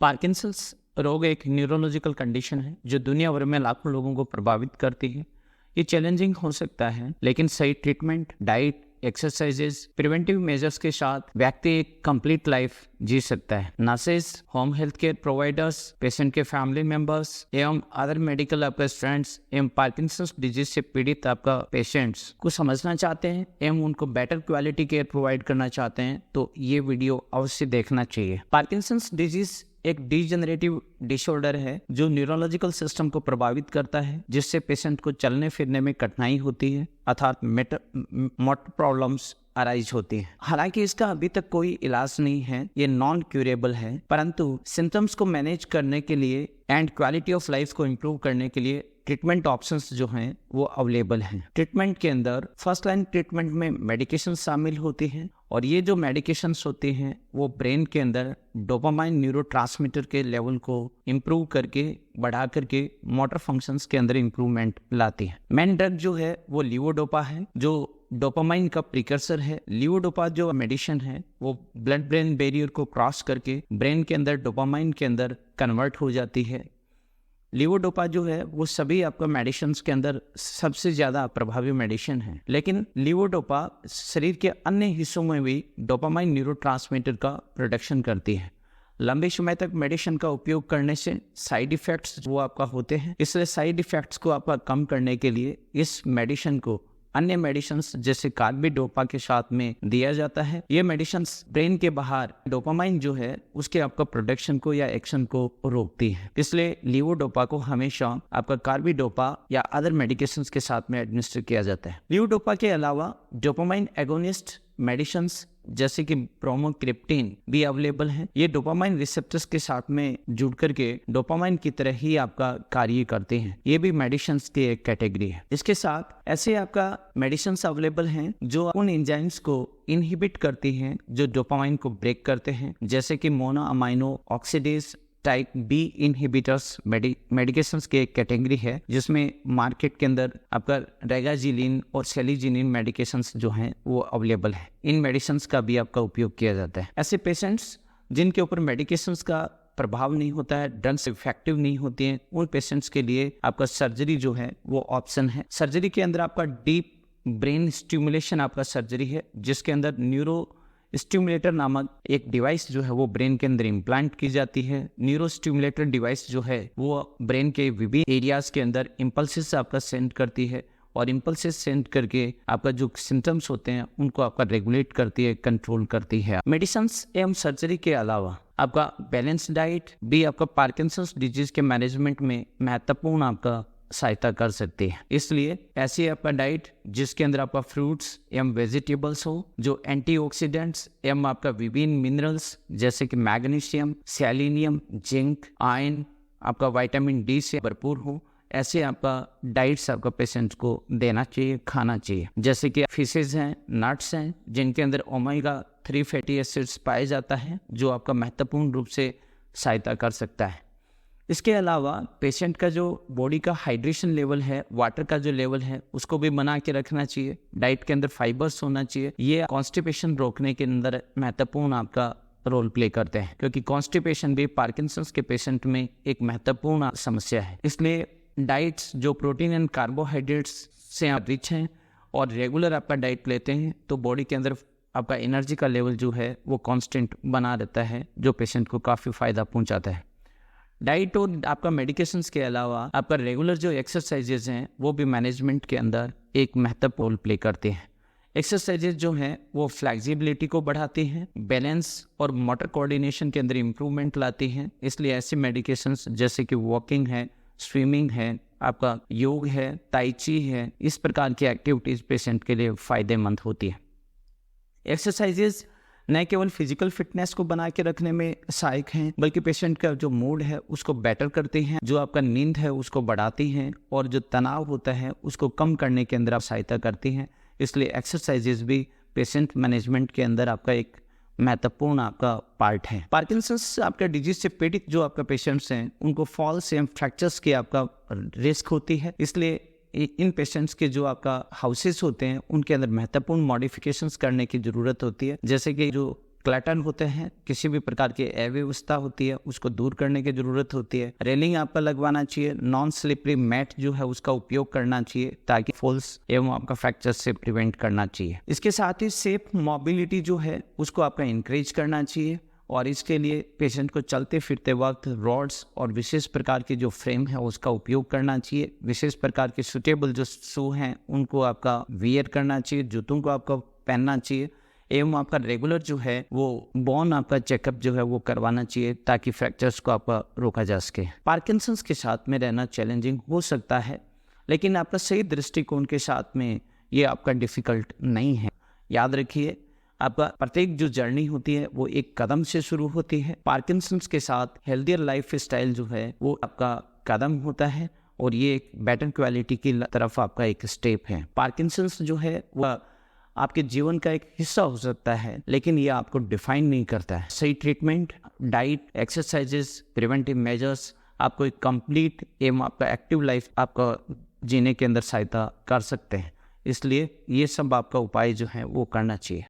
Parkinson's रोग एक neurological condition है जो दुनिया भर में लाखों लोगों को प्रभावित करती है। ये चैलेंजिंग हो सकता है, लेकिन सही treatment, diet, exercises, preventive measures के साथ व्यक्ति एक कंप्लीट लाइफ जी सकता है। Nurses, home health care providers, patient के फैमिली मेंबर्स एवं अदर मेडिकल आपके स्टूडेंट्स एवं पार्किंसंस डिजीज से पीड़ित आपका पेशेंट्स को समझना चाहते हैं एवं उनको बेटर क्वालिटी केयर प्रोवाइड करना चाहते हैं तो ये वीडियो अवश्य देखना चाहिए। पार्किंसंस डिजीज एक डिजेनरेटिव डिसऑर्डर है जो न्यूरोलॉजिकल सिस्टम को प्रभावित करता है, जिससे पेशेंट को चलने फिरने में कठिनाई होती है अर्थात मोटर प्रॉब्लम्स अराइज होती है। हालांकि इसका अभी तक कोई इलाज नहीं है, ये नॉन क्यूरेबल है, परंतु सिम्टम्स को मैनेज करने के लिए एंड क्वालिटी ऑफ लाइफ को इम्प्रूव करने के लिए ट्रीटमेंट ऑप्शंस जो हैं वो अवेलेबल हैं। ट्रीटमेंट के अंदर फर्स्ट लाइन ट्रीटमेंट में मेडिकेशन शामिल होती हैं और ये जो मेडिकेशंस होती हैं वो ब्रेन के अंदर डोपामाइन न्यूरोट्रांसमीटर के लेवल को इम्प्रूव करके बढ़ा करके मोटर फंक्शंस के अंदर इम्प्रूवमेंट लाती है। मेन ड्रग जो है वो लीवोडोपा है जो डोपामाइन का प्रिकर्सर है। लीवोडोपा जो मेडिसिन है वो ब्लड ब्रेन बैरियर को क्रॉस करके ब्रेन के अंदर डोपामाइन के अंदर कन्वर्ट हो जाती है। लीवोडोपा जो है वो सभी आपका मेडिसिन के अंदर सबसे ज़्यादा प्रभावी मेडिसिन है, लेकिन लीवोडोपा शरीर के अन्य हिस्सों में भी डोपामाइन न्यूरोट्रांसमीटर का प्रोडक्शन करती है। लंबे समय तक मेडिसिन का उपयोग करने से साइड इफ़ेक्ट्स वो आपका होते हैं, इसलिए साइड इफ़ेक्ट्स को आपका कम करने के लिए इस मेडिसिन को अन्य मेडिसिन्स जैसे कार्बिडोपा के साथ में दिया जाता है। ये मेडिसिन्स ब्रेन के बाहर डोपामाइन जो है उसके आपका प्रोडक्शन को या एक्शन को रोकती है, इसलिए लीवोडोपा को हमेशा आपका कार्बिडोपा या अदर मेडिकेशंस के साथ में एडमिनिस्टर किया जाता है। लीवोडोपा के अलावा डोपामाइन एगोनिस्ट मेडिसिन्स जैसे कि ब्रोमोक्रिप्टिन भी अवेलेबल है। ये डोपामाइन रिसेप्टर्स के साथ में जुड़ करके डोपामाइन की तरह ही आपका कार्य करते हैं। ये भी मेडिसिन्स की एक कैटेगरी है। इसके साथ ऐसे आपका मेडिसिन्स अवेलेबल हैं जो उन एंजाइम्स को इनहिबिट करती हैं जो डोपामाइन को ब्रेक करते हैं, जैसे कि mono amino oxidase type B inhibitors medications की एक कैटेगरी है, जिसमें मार्केट के अंदर आपका रेगाजिलिन और सेलिजिनिन मेडिकेशंस जो हैं वो अवेलेबल है। इन मेडिसिन्स का भी आपका उपयोग किया जाता है। ऐसे पेशेंट्स जिनके ऊपर मेडिकेशंस का प्रभाव नहीं होता है, ड्रग्स इफेक्टिव नहीं होती हैं, उन पेशेंट्स के लिए आपका सर्जरी जो है वो ऑप्शन है। सर्जरी के अंदर आपका डीप ब्रेन स्टिमुलेशन आपका सर्जरी है, जिसके अंदर न्यूरो स्टिमुलेटर नामक एक डिवाइस जो है वो ब्रेन के अंदर इम्प्लांट की जाती है। न्यूरो स्टिमुलेटर डिवाइस जो है वो ब्रेन के विभिन्न एरियाज के अंदर इम्पल्सेस आपका सेंड करती है और इम्पल्सेस सेंड करके आपका जो सिम्टम्स होते हैं उनको आपका रेगुलेट करती है, कंट्रोल करती है। मेडिसिन्स एवं सर्जरी के अलावा आपका बैलेंस डाइट भी आपका पार्किंसंस डिजीज के मैनेजमेंट में महत्वपूर्ण आपका सहायता कर सकती है। इसलिए ऐसी आपका डाइट जिसके अंदर आपका फ्रूट्स एवं वेजिटेबल्स हो, जो एंटीऑक्सीडेंट्स एवं आपका विभिन्न मिनरल्स जैसे कि मैग्नीशियम, सेलेनियम, जिंक, आयरन, आपका विटामिन डी से भरपूर हो, ऐसे आपका डाइट्स आपका पेशेंट को देना चाहिए, खाना चाहिए। जैसे कि फिशेज हैं, नट्स हैं जिनके अंदर ओमेगा 3 फैटी एसिड्स पाए जाता है जो आपका महत्वपूर्ण रूप से सहायता कर सकता है। इसके अलावा पेशेंट का जो बॉडी का हाइड्रेशन लेवल है, वाटर का जो लेवल है उसको भी बना के रखना चाहिए। डाइट के अंदर फाइबर्स होना चाहिए। ये कॉन्स्टिपेशन रोकने के अंदर महत्वपूर्ण आपका रोल प्ले करते हैं, क्योंकि कॉन्स्टिपेशन भी पार्किंसंस के पेशेंट में एक महत्वपूर्ण समस्या है। इसलिए डाइट्स जो प्रोटीन एंड कार्बोहाइड्रेट्स से रिच हैं और रेगुलर आपका डाइट लेते हैं तो बॉडी के अंदर आपका एनर्जी का लेवल जो है वो कांस्टेंट बना रहता है, जो पेशेंट को काफ़ी फायदा पहुंचाता है। डाइट और आपका मेडिकेशंस के अलावा आपका रेगुलर जो एक्सरसाइजेज हैं वो भी मैनेजमेंट के अंदर एक महत्वपूर्ण रोल प्ले करते हैं। एक्सरसाइजेज जो हैं वो फ्लेक्सिबिलिटी को बढ़ाती हैं, बैलेंस और मोटर कोऑर्डिनेशन के अंदर इम्प्रूवमेंट लाती हैं। इसलिए ऐसे मेडिकेशंस जैसे कि वॉकिंग है, स्विमिंग है, आपका योग है, ताई ची है, इस प्रकार की एक्टिविटीज़ पेशेंट के लिए फ़ायदेमंद होती है। एक्सरसाइजेज न केवल फिजिकल फिटनेस को बना के रखने में सहायक हैं, बल्कि पेशेंट का जो मूड है उसको बेटर करते हैं, जो आपका नींद है उसको बढ़ाती हैं और जो तनाव होता है उसको कम करने के अंदर आप सहायता करती हैं। इसलिए एक्सरसाइजेज भी पेशेंट मैनेजमेंट के अंदर आपका एक महत्वपूर्ण आपका पार्ट है। पार्किंसंस आपका डिजीज से पीड़ित जो आपका पेशेंट्स हैं उनको फॉल्स एंड फ्रैक्चर्स की आपका रिस्क होती है। इसलिए इन पेशेंट्स के जो आपका हाउसेस होते हैं उनके अंदर महत्वपूर्ण मॉडिफिकेशंस करने की ज़रूरत होती है, जैसे कि जो क्लटर होते हैं, किसी भी प्रकार की अव्यवस्था होती है उसको दूर करने की ज़रूरत होती है। रेलिंग आपका लगवाना चाहिए, नॉन स्लिपरी मैट जो है उसका उपयोग करना चाहिए ताकि फॉल्स एवं आपका फ्रैक्चर से प्रिवेंट करना चाहिए। इसके साथ ही सेफ मोबिलिटी जो है उसको आपका इंकरेज करना चाहिए और इसके लिए पेशेंट को चलते फिरते वक्त रॉड्स और विशेष प्रकार के जो फ्रेम है उसका उपयोग करना चाहिए। विशेष प्रकार के सुटेबल जो शू हैं उनको आपका वियर करना चाहिए, जूतों को आपको पहनना चाहिए एवं आपका रेगुलर जो है वो बोन आपका चेकअप जो है वो करवाना चाहिए ताकि फ्रैक्चर्स को आपका रोका जा सके। पार्किंसंस के साथ में रहना चैलेंजिंग हो सकता है, लेकिन आपका सही दृष्टिकोण के साथ में ये आपका डिफ़िकल्ट नहीं है। याद रखिए, आपका प्रत्येक जो जर्नी होती है वो एक कदम से शुरू होती है। पार्किंसंस के साथ हेल्दियर लाइफ स्टाइल जो है वो आपका कदम होता है और ये एक बेटर क्वालिटी की तरफ आपका एक स्टेप है। पार्किंसंस जो है वह आपके जीवन का एक हिस्सा हो सकता है, लेकिन ये आपको डिफाइन नहीं करता है। सही treatment, diet, exercises, preventive measures आपको एक कंप्लीट एवं आपका एक्टिव लाइफ आपका जीने के अंदर सहायता कर सकते हैं। इसलिए ये सब आपका उपाय जो है वो करना चाहिए।